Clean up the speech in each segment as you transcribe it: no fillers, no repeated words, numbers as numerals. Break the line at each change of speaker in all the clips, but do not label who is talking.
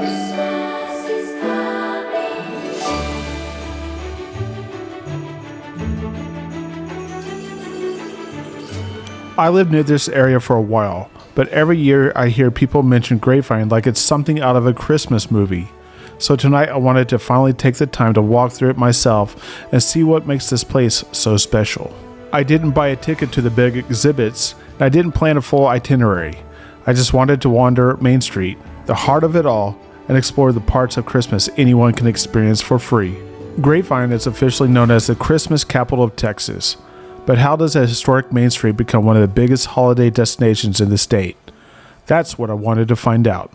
Christmas is coming.
I lived near this area for a while, but every year I hear people mention Grapevine like it's something out of a Christmas movie. So tonight I wanted to finally take the time to walk through it myself and see what makes this place so special. I didn't buy a ticket to the big exhibits, and I didn't plan a full itinerary. I just wanted to wander Main Street, the heart of it all, and explore the parts of Christmas anyone can experience for free. Grapevine is officially known as the Christmas capital of Texas. But how does a historic Main Street become one of the biggest holiday destinations in the state? That's what I wanted to find out.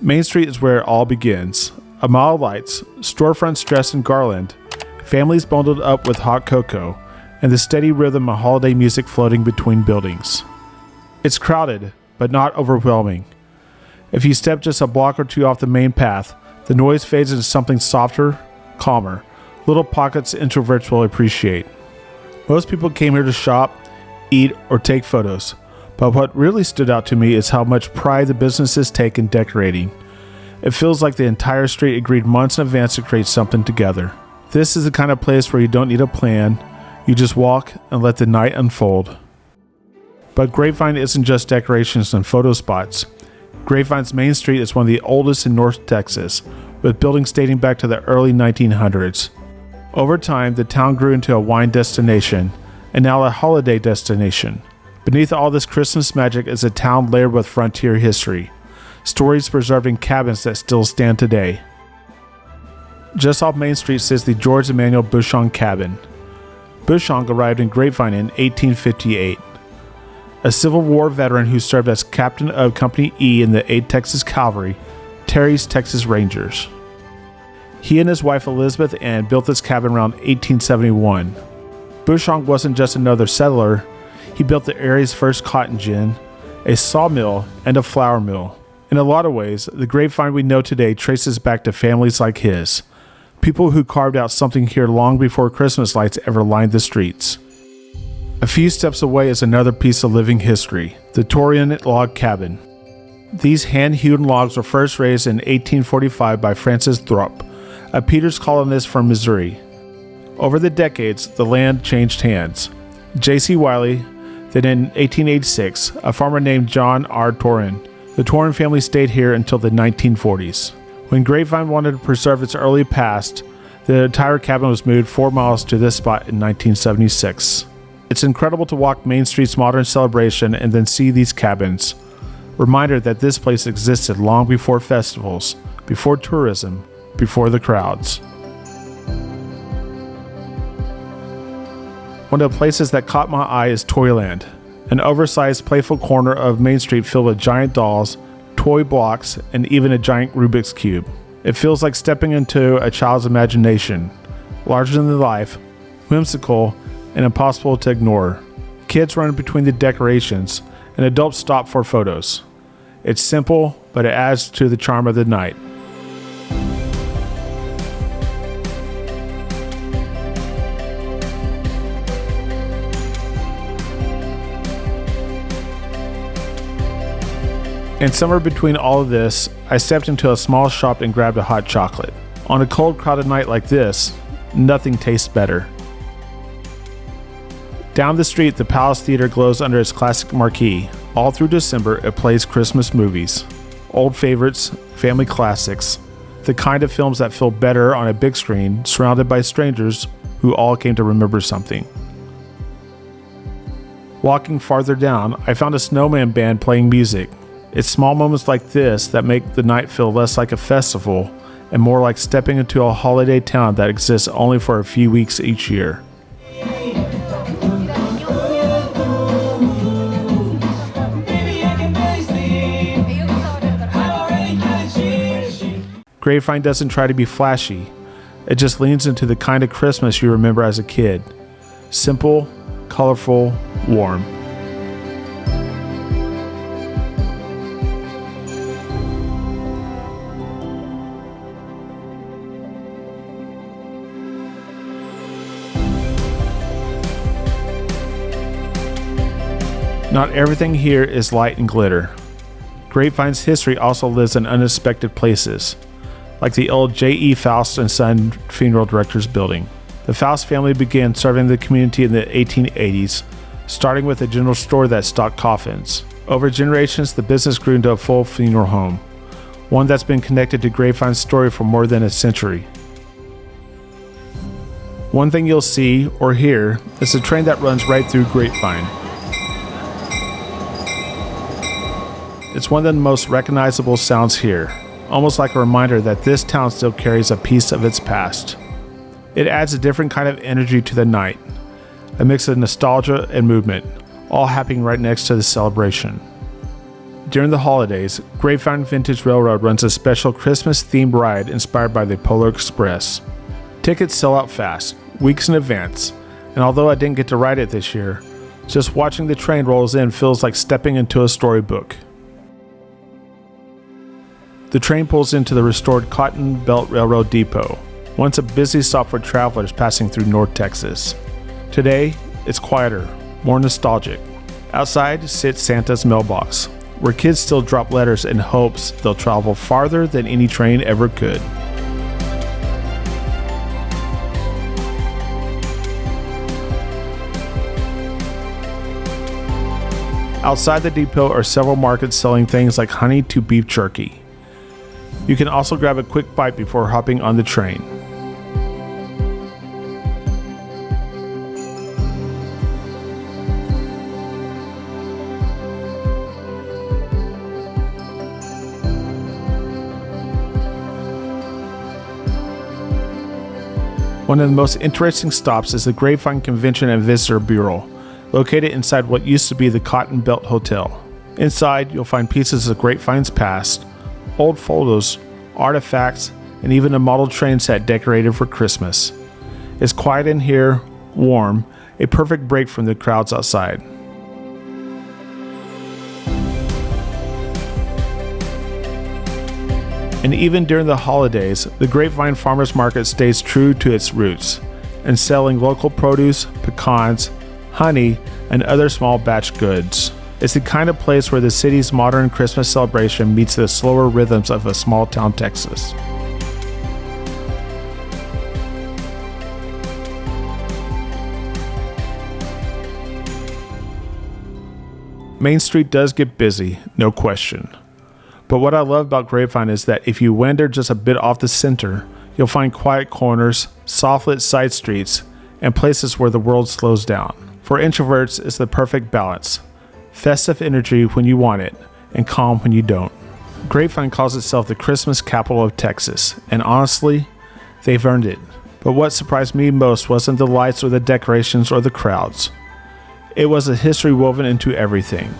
Main Street is where it all begins. A mile of lights, storefronts dressed in garland, families bundled up with hot cocoa, and the steady rhythm of holiday music floating between buildings. It's crowded, but not overwhelming. If you step just a block or two off the main path, the noise fades into something softer, calmer, little pockets introverts will appreciate. Most people came here to shop, eat, or take photos, but what really stood out to me is how much pride the businesses take in decorating. It feels like the entire street agreed months in advance to create something together. This is the kind of place where you don't need a plan, you just walk and let the night unfold. But Grapevine isn't just decorations and photo spots. Grapevine's Main Street is one of the oldest in North Texas, with buildings dating back to the early 1900s. Over time, the town grew into a wine destination, and now a holiday destination. Beneath all this Christmas magic is a town layered with frontier history, stories preserved in cabins that still stand today. Just off Main Street sits the George Emmanuel Bushong cabin. Bushong arrived in Grapevine in 1858. A Civil War veteran who served as captain of Company E in the 8th Texas Cavalry, Terry's Texas Rangers. He and his wife Elizabeth Ann built this cabin around 1871. Bushong wasn't just another settler, he built the area's first cotton gin, a sawmill, and a flour mill. In a lot of ways, the Grapevine we know today traces back to families like his, people who carved out something here long before Christmas lights ever lined the streets. A few steps away is another piece of living history, the Torian log cabin. These hand-hewn logs were first raised in 1845 by Francis Thrupp, a Peters colonist from Missouri. Over the decades, the land changed hands. J.C. Wiley, then in 1886, a farmer named John R. Torin. The Torin family stayed here until the 1940s. When Grapevine wanted to preserve its early past, the entire cabin was moved 4 miles to this spot in 1976. It's incredible to walk Main Street's modern celebration and then see these cabins. Reminder that this place existed long before festivals, before tourism, before the crowds. One of the places that caught my eye is Toyland, an oversized, playful corner of Main Street filled with giant dolls, toy blocks, and even a giant Rubik's Cube. It feels like stepping into a child's imagination, larger than life, whimsical, and impossible to ignore. Kids run between the decorations, and adults stop for photos. It's simple, but it adds to the charm of the night. And somewhere between all of this, I stepped into a small shop and grabbed a hot chocolate. On a cold, crowded night like this, nothing tastes better. Down the street, the Palace Theater glows under its classic marquee. All through December, it plays Christmas movies. Old favorites, family classics, the kind of films that feel better on a big screen, surrounded by strangers who all came to remember something. Walking farther down, I found a snowman band playing music. It's small moments like this that make the night feel less like a festival and more like stepping into a holiday town that exists only for a few weeks each year. Grapevine doesn't try to be flashy. It just leans into the kind of Christmas you remember as a kid. Simple, colorful, warm. Not everything here is light and glitter. Grapevine's history also lives in unexpected places, like the old J.E. Faust and Son Funeral Directors building. The Faust family began serving the community in the 1880s, starting with a general store that stocked coffins. Over generations, the business grew into a full funeral home, one that's been connected to Grapevine's story for more than a century. One thing you'll see or hear is a train that runs right through Grapevine. It's one of the most recognizable sounds here, almost like a reminder that this town still carries a piece of its past. It adds a different kind of energy to the night, a mix of nostalgia and movement, all happening right next to the celebration. During the holidays, Grapevine Vintage Railroad runs a special Christmas-themed ride inspired by the Polar Express. Tickets sell out fast, weeks in advance, and although I didn't get to ride it this year, just watching the train rolls in feels like stepping into a storybook. The train pulls into the restored Cotton Belt Railroad Depot, once a busy stop for travelers passing through North Texas. Today, it's quieter, more nostalgic. Outside sits Santa's mailbox, where kids still drop letters in hopes they'll travel farther than any train ever could. Outside the depot are several markets selling things like honey to beef jerky. You can also grab a quick bite before hopping on the train. One of the most interesting stops is the Grapevine Convention and Visitor Bureau, located inside what used to be the Cotton Belt Hotel. Inside, you'll find pieces of Grapevine's past, old photos, artifacts, and even a model train set decorated for Christmas. It's quiet in here, warm, a perfect break from the crowds outside. And even during the holidays, the Grapevine Farmers Market stays true to its roots, and selling local produce, pecans, honey, and other small batch goods. It's the kind of place where the city's modern Christmas celebration meets the slower rhythms of a small town Texas. Main Street does get busy, no question. But what I love about Grapevine is that if you wander just a bit off the center, you'll find quiet corners, soft-lit side streets, and places where the world slows down. For introverts, it's the perfect balance. Festive energy when you want it, and calm when you don't. Grapevine calls itself the Christmas capital of Texas, and honestly, they've earned it. But what surprised me most wasn't the lights or the decorations or the crowds. It was a history woven into everything.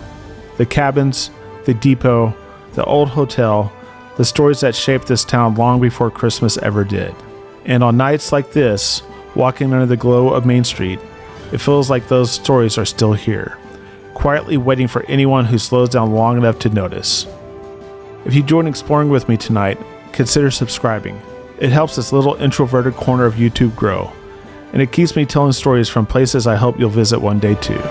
The cabins, the depot, the old hotel, the stories that shaped this town long before Christmas ever did. And on nights like this, walking under the glow of Main Street, it feels like those stories are still here, quietly waiting for anyone who slows down long enough to notice. If you join exploring with me tonight, consider subscribing. It helps this little introverted corner of YouTube grow, and it keeps me telling stories from places I hope you'll visit one day too.